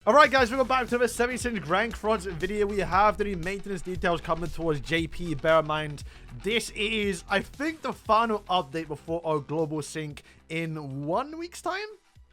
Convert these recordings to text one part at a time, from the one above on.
Alright guys, we're back to the 76 Grand Cross video. We have the new maintenance details coming towards JP. Bear in mind, this is, I think, the final update before our global sync in 1 week's time.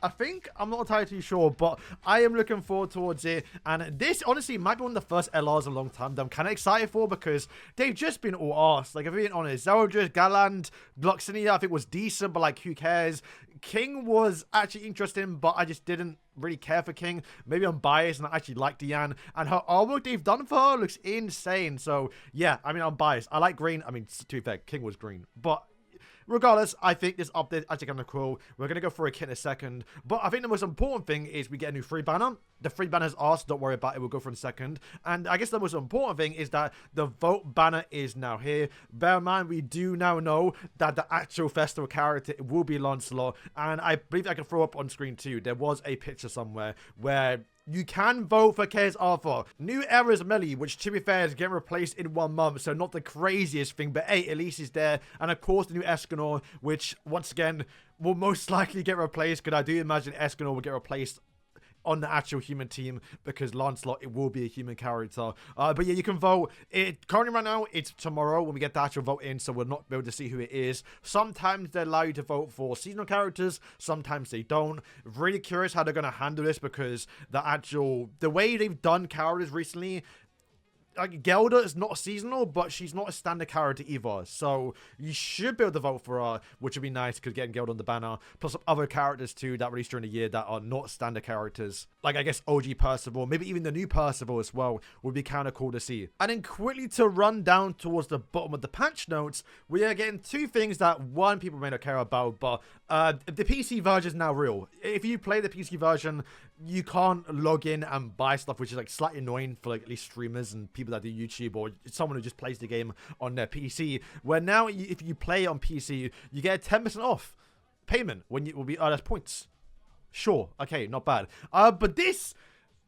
I think. I'm not entirely too sure, but I am looking forward towards it. And this, honestly, might be one of the first LRs in a long time that I'm kind of excited for because they've just been all arse. Like, if I'm being honest, Zeldris, Galand, Gloxinia, I think was decent, but, like, who cares? King was actually interesting, but I just didn't really care for King. Maybe I'm biased and I actually like Diane. And her artwork they've done for her looks insane. So, yeah, I mean, I'm biased. I like green. I mean, to be fair, King was green. But regardless, I think this update is actually kind of cool. We're going to go for a kit in a second. But I think the most important thing is we get a new free banner. The free banner is ours. Don't worry about it. We'll go for it in a second. And I guess the most important thing is that the vote banner is now here. Bear in mind, we do now know that the actual festival character will be Lancelot. And I believe I can throw up on screen too. There was a picture somewhere where you can vote for Chaos Arthur. New Era's Melee, which to be fair is getting replaced in 1 month, so not the craziest thing, but hey, at least it's there. And of course the new Escanor, which once again will most likely get replaced, because I do imagine Escanor will get replaced on the actual human team because Lancelot, it will be a human character. But yeah, you can vote. It currently right now, it's tomorrow when we get the actual vote in, so we'll not be able to see who it is. Sometimes they allow you to vote for seasonal characters, sometimes they don't. Really curious how they're going to handle this because the way they've done characters recently, like Gelda is not seasonal, but she's not a standard character either. So you should be able to vote for her, which would be nice because getting Gelda on the banner, plus some other characters too that released during the year that are not standard characters. Like I guess OG Percival, maybe even the new Percival as well, would be kind of cool to see. And then quickly to run down towards the bottom of the patch notes, we are getting two things that one, people may not care about, but the PC version is now real. If you play the PC version, you can't log in and buy stuff, which is like slightly annoying for like at least streamers and people that do YouTube or someone who just plays the game on their PC. Where now, if you play on PC, you get a 10% off payment when you will be that's points. Sure, okay, not bad. But this,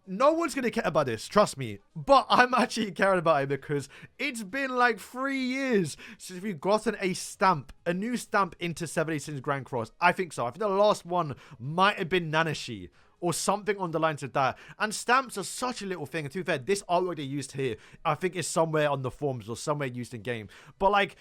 no one's gonna care about this, trust me. But I'm actually caring about it because it's been like 3 years since we've gotten a stamp, a new stamp into 76 Grand Cross. I think so. I think the last one might have been Nanashi or something on the lines of that. And stamps are such a little thing. And to be fair, this artwork they used here, I think is somewhere on the forums or somewhere used in game. But like,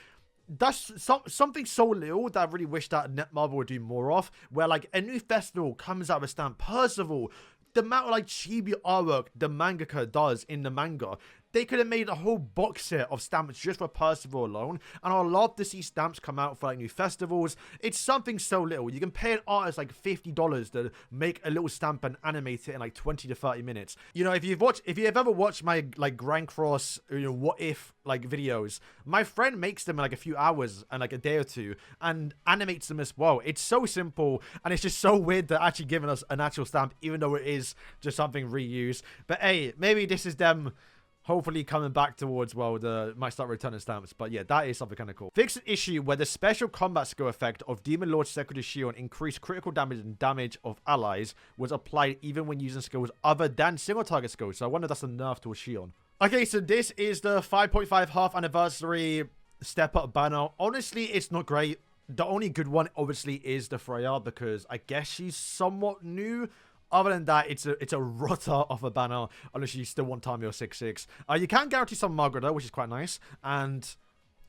that's something so little that I really wish that Netmarble would do more of. Where like a new festival comes out of a stamp. Percival, the amount of like chibi artwork the mangaka does in the manga, they could have made a whole box set of stamps just for Percival alone. And I'd love to see stamps come out for like new festivals. It's something so little. You can pay an artist like $50 to make a little stamp and animate it in like 20 to 30 minutes. You know, if you've ever watched my like Grand Cross, you know, what if like videos, my friend makes them in like a few hours and like a day or two and animates them as well. It's so simple and it's just so weird that actually giving us an actual stamp, even though it is just something reused. But hey, maybe this is them hopefully coming back towards, well, might start returning stamps. But yeah, that is something kind of cool. Fix an issue where the special combat skill effect of Demon Lord's Secret Shield increased critical damage and damage of allies was applied even when using skills other than single target skills. So I wonder if that's a nerf to a Shion. Okay, so this is the 5.5 half anniversary step up banner. Honestly, it's not great. The only good one obviously is the Freya because I guess she's somewhat new. Other than that, it's a rotter of a banner, unless you still want time your 6/6. You can guarantee some Margaret, which is quite nice. And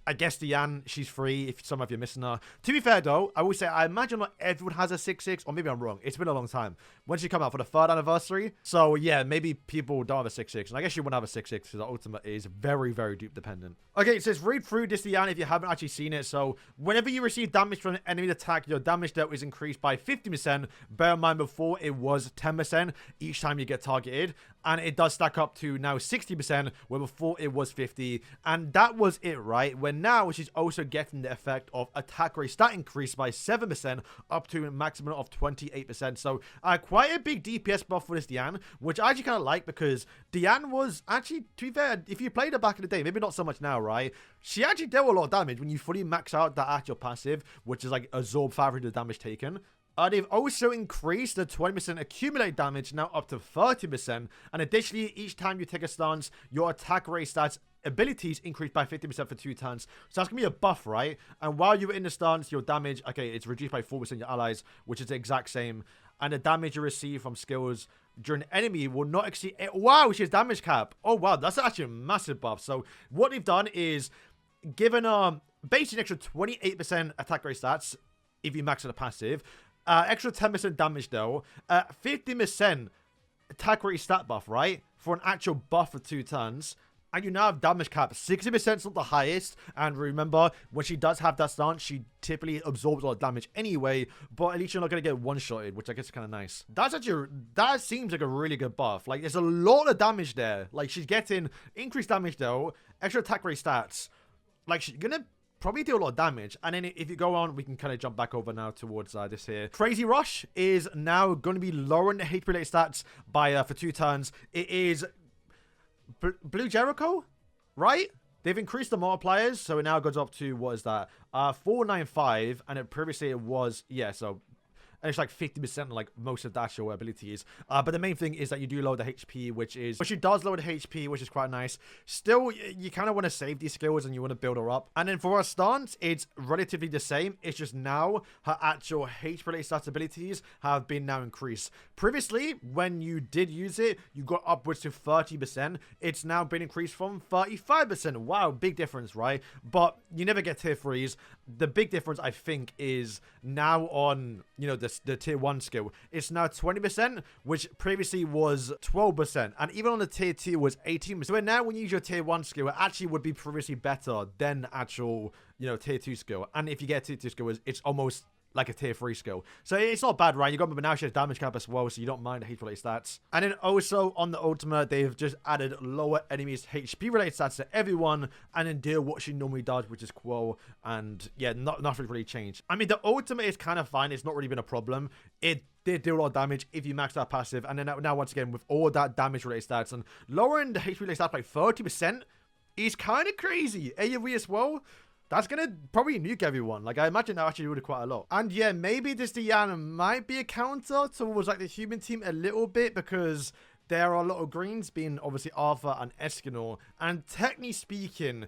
I guess Diane, she's free if some of you are missing her. To be fair, though, I will say, I imagine not everyone has a 6/6, or maybe I'm wrong. It's been a long time. When she come out for the 3rd anniversary? So, yeah, maybe people don't have a 6/6. And I guess you wouldn't have a 6/6 because the ultimate is very, very dupe dependent. Okay, it says read through this Diane if you haven't actually seen it. So, whenever you receive damage from an enemy attack, your damage dealt is increased by 50%. Bear in mind, before it was 10% each time you get targeted. And it does stack up to now 60%, where before it was 50%. And that was it, right? When now she's also getting the effect of attack rate stat increase by 7% up to a maximum of 28%. So quite a big DPS buff for this Diane, which I actually kind of like because Diane was actually, to be fair, if you played her back in the day, maybe not so much now, right? She actually dealt a lot of damage when you fully max out that actual passive, which is like absorb 500 damage taken. They've also increased the 20% accumulate damage now up to 30%. And additionally, each time you take a stance, your attack rate stats abilities increase by 50% for 2 turns. So that's going to be a buff, right? And while you're in the stance, your damage, okay, it's reduced by 4% your allies, which is the exact same. And the damage you receive from skills during enemy will not exceed... Wow, she has damage cap. Oh, wow, that's actually a massive buff. So what they've done is given basically an extra 28% attack rate stats if you max out the passive. Extra 10% damage though. 50% attack rate stat buff, right? For an actual buff for 2 turns. And you now have damage cap. 60% is not the highest. And remember, when she does have that stance, she typically absorbs a lot of damage anyway. But at least you're not going to get one-shotted, which I guess is kind of nice. That's actually... That seems like a really good buff. Like, there's a lot of damage there. Like, she's getting increased damage, though. Extra attack rate stats. Like, she's going to probably do a lot of damage. And then if you go on, we can kind of jump back over now towards this here. Crazy Rush is now going to be lowering the HP-related stats by for 2 turns. It is... Blue Jericho, right? They've increased the multipliers, so it now goes up to, what is that? 495, and it previously it was, yeah, so and it's like 50% like most of the actual abilities. But the main thing is that you do lower the HP, which she does lower the HP, which is quite nice. Still, you kind of want to save these skills and you want to build her up. And then for her stance, it's relatively the same. It's just now her actual HP-related stats abilities have been now increased. Previously, when you did use it, you got upwards to 30%. It's now been increased from 35%. Wow, big difference, right? But you never get tier 3s. The big difference, I think, is now on, you know, the tier 1 skill. It's now 20%, which previously was 12%. And even on the tier 2 was 18%. So now when you use your tier 1 skill, it actually would be previously better than actual, you know, tier 2 skill. And if you get a tier 2 skill, it's almost like a tier 3 skill. So it's not bad, right? You got, but now she has damage cap as well, so you don't mind the HP-related stats. And then also on the ultimate, they've just added lower enemies HP-related stats to everyone, and then do what she normally does, which is Quo. And yeah, nothing really changed. I mean, the ultimate is kind of fine. It's not really been a problem. It did do a lot of damage if you max out passive. And then now once again, with all that damage-related stats and lowering the HP-related stats by 30% is kind of crazy. AoE as well. That's going to probably nuke everyone. Like, I imagine that actually would quite a lot. And yeah, maybe this Diane might be a counter towards, like, the human team a little bit, because there are a lot of greens, being obviously Arthur and Escanor. And technically speaking,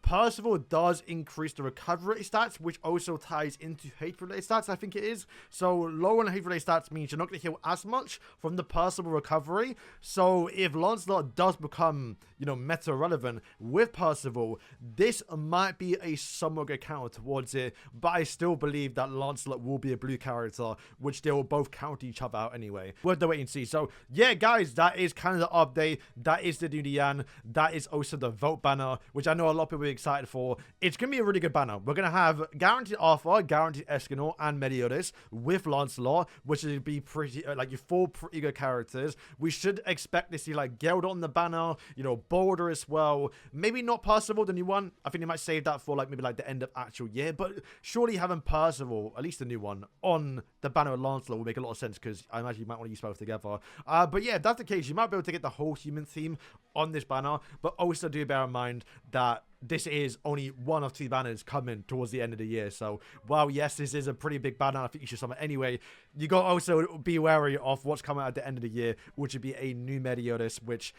Percival does increase the recovery stats, which also ties into hate-related stats, I think it is. So lower on hate-related stats means you're not going to heal as much from the Percival recovery. So if Lancelot does become, you know, meta-relevant with Percival, this might be a somewhat good counter towards it. But I still believe that Lancelot will be a blue character, which they will both counter each other out anyway. We'll have to wait and see. So yeah, guys, that is kind of the update. That is the new Diane. That is also the vote banner, which I know a lot of people excited for. It's gonna be a really good banner. We're gonna have guaranteed Arthur, guaranteed Escanor, and Meliodas with Lancelot, which would be pretty like your 4 pretty good characters. We should expect to see like Geralt on the banner, you know, Boulder as well. Maybe not Percival, the new one. I think they might save that for like maybe like the end of actual year. But surely having Percival, at least the new one, on the banner of Lancelot will make a lot of sense, because I imagine you might want to use both together. But yeah, if that's the case, you might be able to get the whole human theme on this banner. But also do bear in mind that this is only one of 2 banners coming towards the end of the year. So, while yes, this is a pretty big banner, I think you should summon anyway, you got to also be wary of what's coming out at the end of the year, which would be a new Meliodas, which,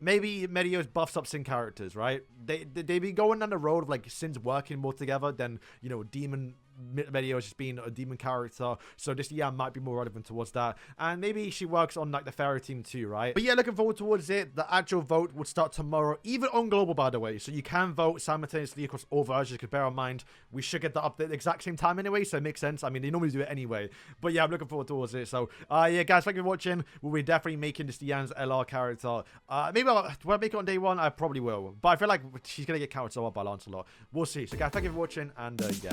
maybe Meliodas buffs up Sin characters, right? They be going down the road of like Sins working more together than, you know, Demon Meliodas just being a demon character. So this might be more relevant towards that. And maybe she works on like the Pharaoh team too, right? But yeah, looking forward towards it. The actual vote would start tomorrow, even on global, by the way. So you can vote simultaneously across all versions, because bear in mind, we should get the update at the exact same time anyway, so it makes sense. I mean, they normally do it anyway. But yeah, I'm looking forward towards it. So yeah, guys, thank you for watching. We'll be definitely making this Diane's LR character. Maybe will I make it on day 1? I probably will. But I feel like she's going to get counted so up by Lancelot. We'll see. So guys, thank you for watching, and yeah.